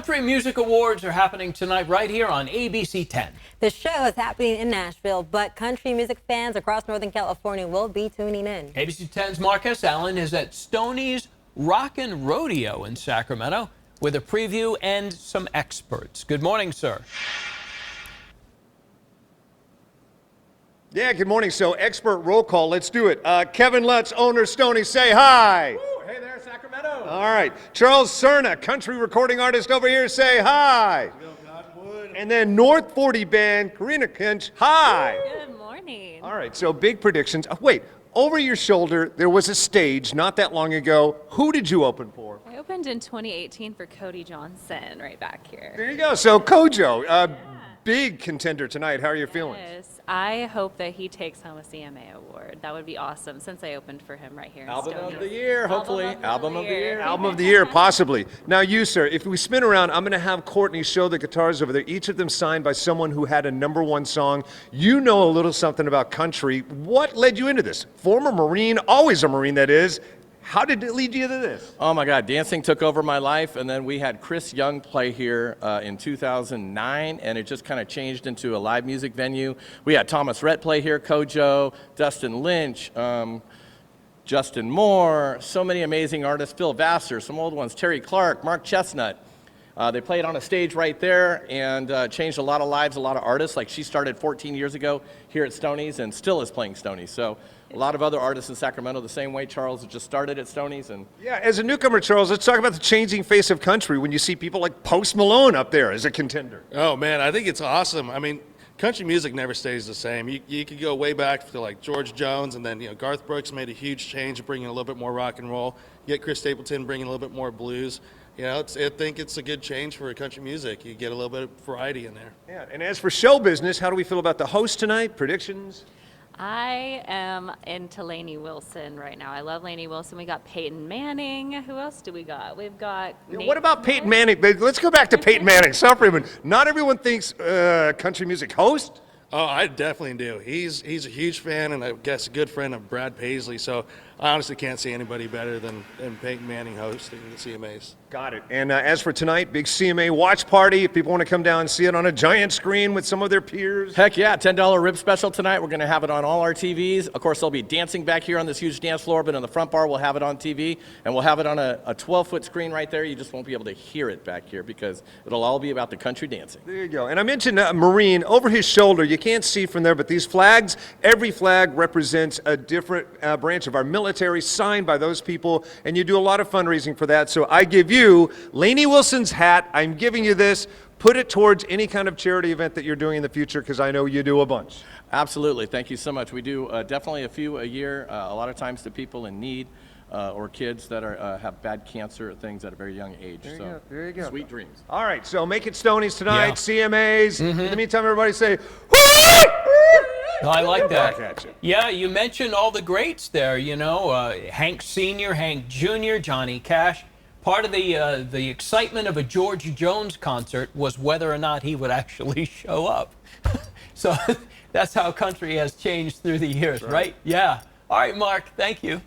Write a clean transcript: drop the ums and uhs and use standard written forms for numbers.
Country Music Awards are happening tonight right here on ABC 10. The show is happening in Nashville, but country music fans across Northern California will be tuning in. ABC 10's Marcus Allen is at Stoney's Rockin Rodeo in Sacramento with a preview and some experts. Good morning, sir. Yeah, good morning. So, expert roll call. Let's do it. Kevin Lutz, owner Stoney, say hi. Woo, hey there, Sacramento. All right. Charles Cerna, country recording artist over here, say hi. And then North 40 band, Karina Kinch, hi. Good morning. All right, so big predictions. Wait, over your shoulder, there was a stage not that long ago. Who did you open for? I opened in 2018 for Cody Johnson right back here. There you go. So, Kojo, big contender tonight. How are you feeling? Yes, I hope that he takes home a CMA award. That would be awesome since I opened for him right here in Album Stoney. of the year, hopefully. Album of the year. Album of the year, possibly. Now, you, sir, if we spin around, I'm going to have Courtney show the guitars over there, each of them signed by someone who had a #1 song. You know a little something about country. What led you into this? Former Marine, always a Marine, that is. How did it lead you to this? Oh my God, dancing took over my life, and then we had Chris Young play here in 2009, and it just kind of changed into a live music venue. We had Thomas Rhett play here, Kojo, Dustin Lynch, Justin Moore, so many amazing artists, Phil Vassar, some old ones, Terry Clark, Mark Chestnut. They played on a stage right there and changed a lot of lives, a lot of artists. Like she started 14 years ago here at Stoney's and still is playing Stoney's. So a lot of other artists in Sacramento the same way. Charles just started at Stoney's. And Yeah, as a newcomer, Charles, let's talk about the changing face of country when you see people like Post Malone up there as a contender. Oh man, I think it's awesome. I mean, country music never stays the same. You could go way back to like George Jones, and then Garth Brooks made a huge change, bringing a little bit more rock and roll. You get Chris Stapleton bringing a little bit more blues. I think it's a good change for country music. You get a little bit of variety in there. Yeah, and as for show business, how do we feel about the host tonight? Predictions? I am into Lainey Wilson right now. I love Lainey Wilson. We got Peyton Manning. Who else do we got? We've got What about Peyton Manning? Let's go back to Peyton Manning. Sorry, not everyone thinks country music host. Oh, I definitely do. He's a huge fan, and I guess a good friend of Brad Paisley. So I honestly can't see anybody better than Peyton Manning hosting the CMAs. Got it. And as for tonight, big CMA watch party. If people want to come down and see it on a giant screen with some of their peers. heck yeah, $10 rib special tonight. We're going to have it on all our TVs. Of course, they'll be dancing back here on this huge dance floor, but in the front bar, we'll have it on TV. And we'll have it on a 12-foot screen right there. You just won't be able to hear it back here because it'll all be about the country dancing. There you go. And I mentioned Marine over his shoulder. You can't see from there, but these flags, every flag represents a different branch of our military, signed by those people, and you do a lot of fundraising for that. So I give you Lainey Wilson's hat. I'm giving you this. Put it towards any kind of charity event that you're doing in the future, because I know you do a bunch. Absolutely. Thank you so much. We do definitely a few a year, a lot of times to people in need or kids that have bad cancer or things at a very young age. There you go. Sweet dreams. All right, so make it Stoney's tonight, Yeah. CMAs. In the meantime, everybody say, No, I like that. back at you. Yeah, you mentioned all the greats there, Hank Sr., Hank Jr., Johnny Cash. Part of the excitement of a George Jones concert was whether or not he would actually show up. So that's how country has changed through the years, right? Yeah. All right, Mark, thank you.